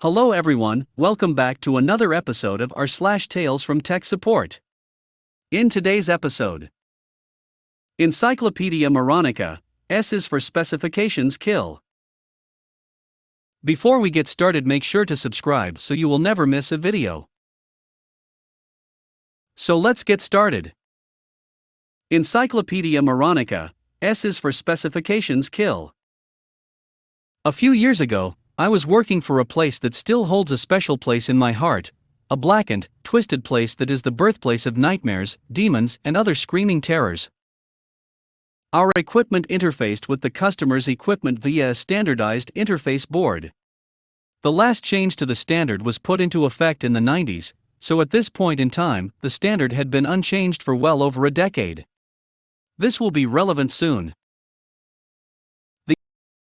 Hello everyone, welcome back to another episode of r/slash Tales from Tech Support. In today's episode, Encyclopaedia Moronica, S is for specifications kill. Before we get started, make sure to subscribe so you will never miss a video. So let's get started. Encyclopaedia Moronica, S is for specifications kill. A few years ago, I was working for a place that still holds a special place in my heart, a blackened, twisted place that is the birthplace of nightmares, demons, and other screaming terrors. Our equipment interfaced with the customer's equipment via a standardized interface board. The last change to the standard was put into effect in the 90s, so at this point in time, the standard had been unchanged for well over a decade. This will be relevant soon.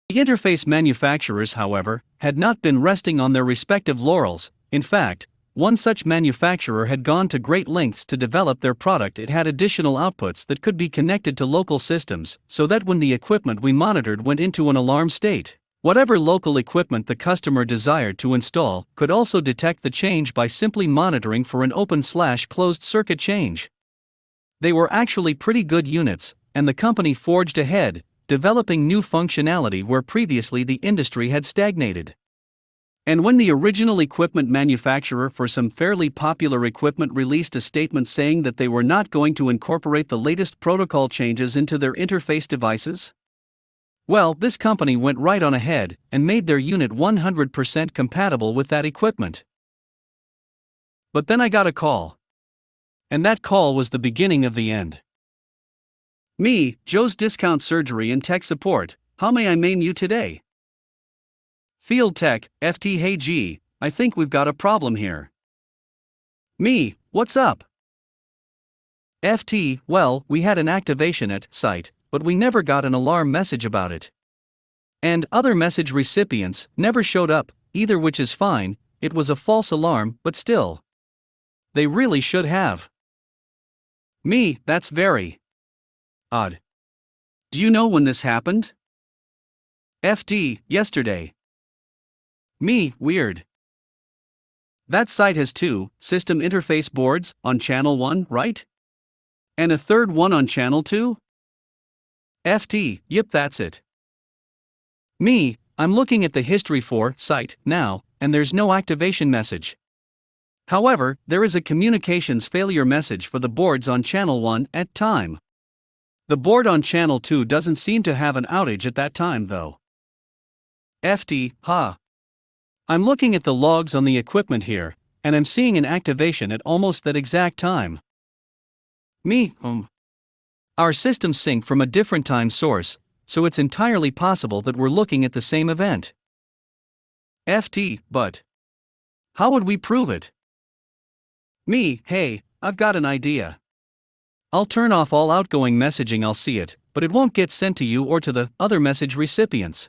The interface manufacturers, however, had not been resting on their respective laurels. In fact, one such manufacturer had gone to great lengths to develop their product. It had additional outputs that could be connected to local systems, so that when the equipment we monitored went into an alarm state, whatever local equipment the customer desired to install could also detect the change by simply monitoring for an open/closed circuit change. They were actually pretty good units, and the company forged ahead, developing new functionality where previously the industry had stagnated. And when the original equipment manufacturer for some fairly popular equipment released a statement saying that they were not going to incorporate the latest protocol changes into their interface devices, well, this company went right on ahead and made their unit 100% compatible with that equipment. But then I got a call. And that call was the beginning of the end. Me, Joe's Discount Surgery and Tech Support, how may I main you today? Field Tech, FT. Hey G, I think we've got a problem here. Me, what's up? FT, well, we had an activation at site, but we never got an alarm message about it. And other message recipients never showed up, either, which is fine. It was a false alarm, but still. They really should have. Me, that's very odd. Do you know when this happened? FD, yesterday. Me, weird. That site has 2 system interface boards on channel 1, right? And a third one on channel 2? FD, yep, that's it. Me, I'm looking at the history for site now, and there's no activation message. However, there is a communications failure message for the boards on channel 1 at time. The board on channel 2 doesn't seem to have an outage at that time though. FD, I'm looking at the logs on the equipment here, and I'm seeing an activation at almost that exact time. Me, Our systems sync from a different time source, so it's entirely possible that we're looking at the same event. FD, but how would we prove it? Me, hey, I've got an idea. I'll turn off all outgoing messaging. I'll see it, but it won't get sent to you or to the other message recipients.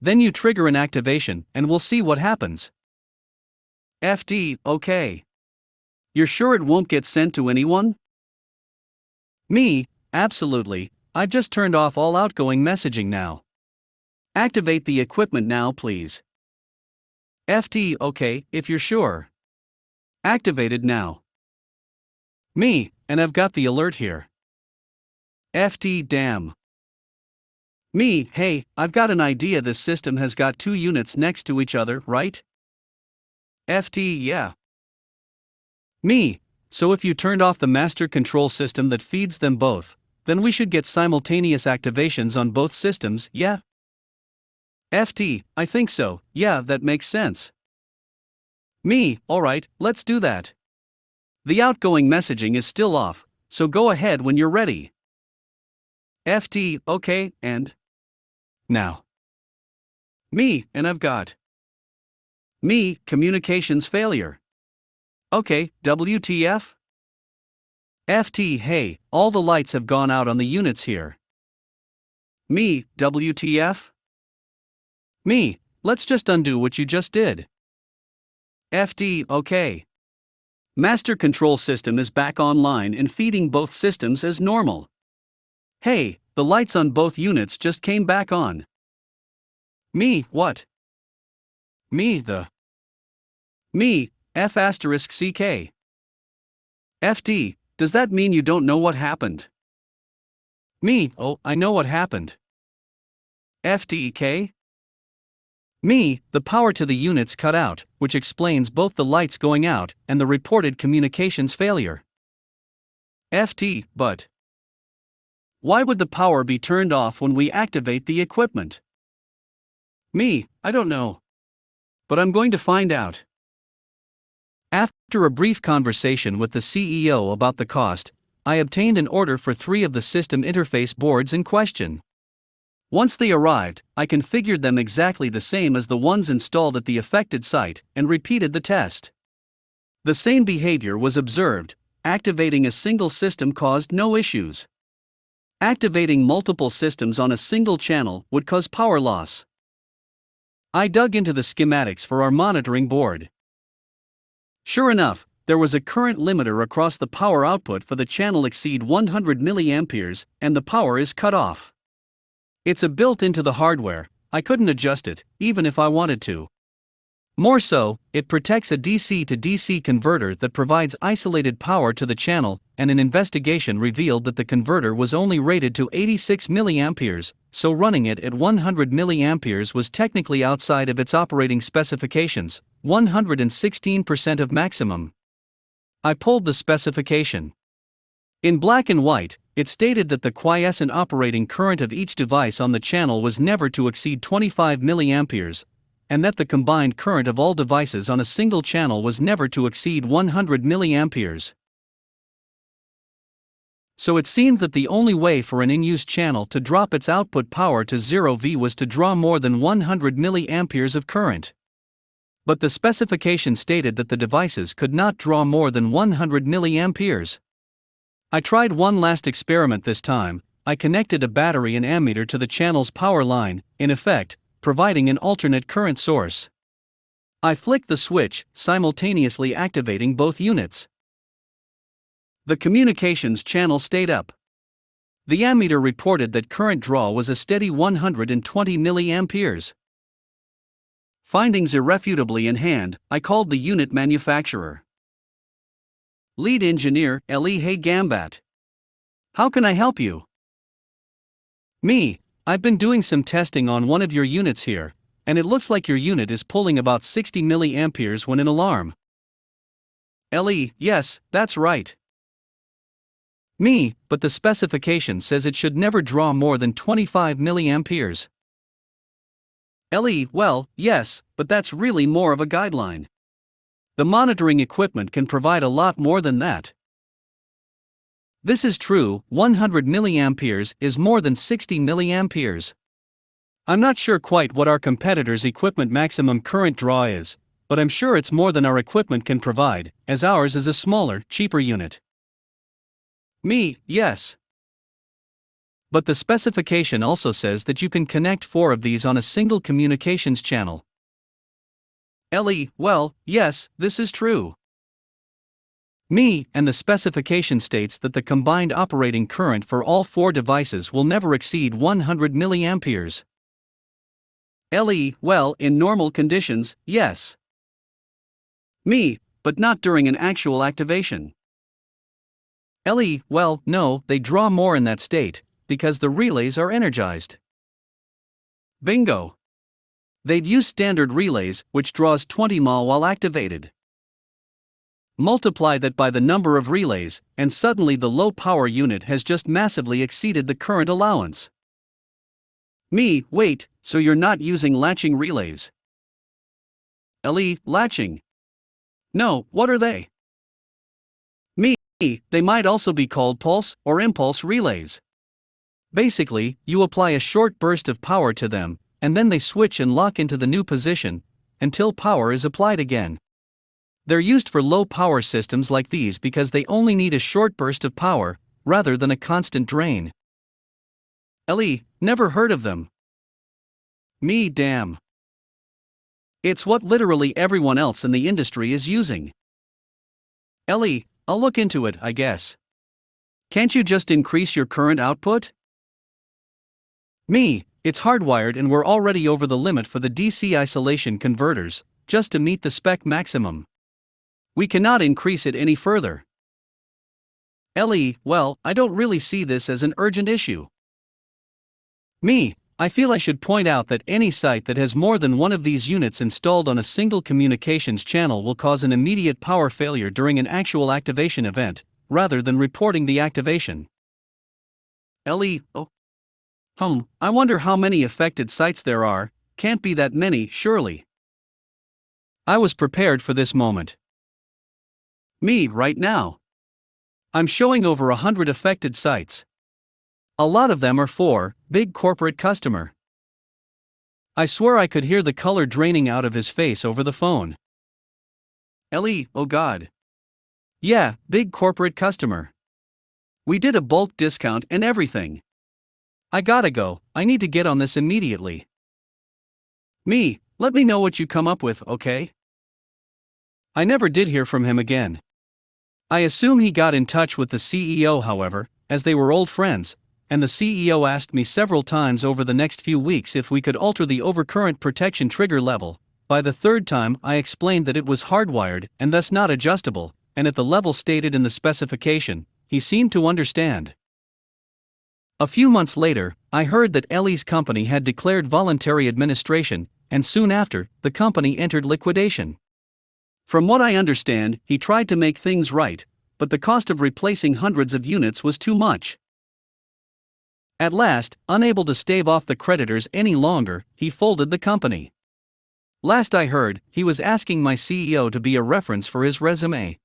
Then you trigger an activation, and we'll see what happens. FD, okay. You're sure it won't get sent to anyone? Me, absolutely. I just turned off all outgoing messaging now. Activate the equipment now, please. FD, okay, if you're sure. Activated now. Me, and I've got the alert here. FD, damn. Me, hey, I've got an idea. This system has got 2 units next to each other, right? FD, yeah. Me, so if you turned off the master control system that feeds them both, then we should get simultaneous activations on both systems, yeah? FD, I think so, yeah, that makes sense. Me, alright, let's do that. The outgoing messaging is still off, so go ahead when you're ready. FD, okay, and now. Me, and I've got. Me, communications failure. Okay, WTF? FT, hey, all the lights have gone out on the units here. Me, WTF? Me, let's just undo what you just did. FD, okay. Master control system is back online and feeding both systems as normal. Hey, the lights on both units just came back on. Me, what? Me, the Me, F asterisk CK. FD, does that mean you don't know what happened? Me, oh, I know what happened. FDK? Me, the power to the units cut out, which explains both the lights going out and the reported communications failure. FT, but why would the power be turned off when we activate the equipment? Me, I don't know. But I'm going to find out. After a brief conversation with the CEO about the cost, I obtained an order for 3 of the system interface boards in question. Once they arrived, I configured them exactly the same as the ones installed at the affected site and repeated the test. The same behavior was observed. Activating a single system caused no issues. Activating multiple systems on a single channel would cause power loss. I dug into the schematics for our monitoring board. Sure enough, there was a current limiter across the power output for the channel exceed 100 milliamperes, and the power is cut off. It's a built into the hardware. I couldn't adjust it, even if I wanted to. More so, it protects a DC to DC converter that provides isolated power to the channel, and an investigation revealed that the converter was only rated to 86 milliamperes, so running it at 100 milliamperes was technically outside of its operating specifications, 116% of maximum. I pulled the specification. In black and white, it stated that the quiescent operating current of each device on the channel was never to exceed 25 milliamperes, and that the combined current of all devices on a single channel was never to exceed 100 milliamperes. So it seemed that the only way for an in-use channel to drop its output power to 0V was to draw more than 100 milliamperes of current. But the specification stated that the devices could not draw more than 100 milliamperes. I tried one last experiment this time. I connected a battery and ammeter to the channel's power line, in effect, providing an alternate current source. I flicked the switch, simultaneously activating both units. The communications channel stayed up. The ammeter reported that current draw was a steady 120 milliamperes. Findings irrefutably in hand, I called the unit manufacturer. Lead engineer, Eli Hey Gambat. How can I help you? Me, I've been doing some testing on one of your units here, and it looks like your unit is pulling about 60 milliamperes when in alarm. Eli, yes, that's right. Me, but the specification says it should never draw more than 25 milliamperes. Eli, well, yes, but that's really more of a guideline. The monitoring equipment can provide a lot more than that. This is true, 100 milliamperes is more than 60 milliamperes. I'm not sure quite what our competitors' equipment maximum current draw is, but I'm sure it's more than our equipment can provide, as ours is a smaller, cheaper unit. Me, yes. But the specification also says that you can connect 4 of these on a single communications channel. Eli, well, yes, this is true. Me, and the specification states that the combined operating current for all 4 devices will never exceed 100 milliamperes. Eli, well, in normal conditions, yes. Me, but not during an actual activation. Eli, well, no, they draw more in that state, because the relays are energized. Bingo. They'd use standard relays, which draws 20 mA while activated. Multiply that by the number of relays, and suddenly the low power unit has just massively exceeded the current allowance. Me, wait, so you're not using latching relays? Eli, latching? No, what are they? Me, they might also be called pulse or impulse relays. Basically, you apply a short burst of power to them, and then they switch and lock into the new position, until power is applied again. They're used for low power systems like these because they only need a short burst of power, rather than a constant drain. Eli, never heard of them. Me, damn. It's what literally everyone else in the industry is using. Eli, I'll look into it, I guess. Can't you just increase your current output? Me, it's hardwired and we're already over the limit for the DC isolation converters, just to meet the spec maximum. We cannot increase it any further. Well, I don't really see this as an urgent issue. I feel I should point out that any site that has more than one of these units installed on a single communications channel will cause an immediate power failure during an actual activation event, rather than reporting the activation. I wonder how many affected sites there are. Can't be that many, surely. I was prepared for this moment. Right now. I'm showing over 100 affected sites. A lot of them are for big corporate customer. I swear I could hear the color draining out of his face over the phone. Oh God. Yeah, big corporate customer. We did a bulk discount and everything. I gotta go, I need to get on this immediately. Let me know what you come up with, okay? I never did hear from him again. I assume he got in touch with the CEO, however, as they were old friends, and the CEO asked me several times over the next few weeks if we could alter the overcurrent protection trigger level. By the third time, I explained that it was hardwired and thus not adjustable, and at the level stated in the specification. He seemed to understand. A few months later, I heard that Ellie's company had declared voluntary administration, and soon after, the company entered liquidation. From what I understand, he tried to make things right, but the cost of replacing hundreds of units was too much. At last, unable to stave off the creditors any longer, he folded the company. Last I heard, he was asking my CEO to be a reference for his resume.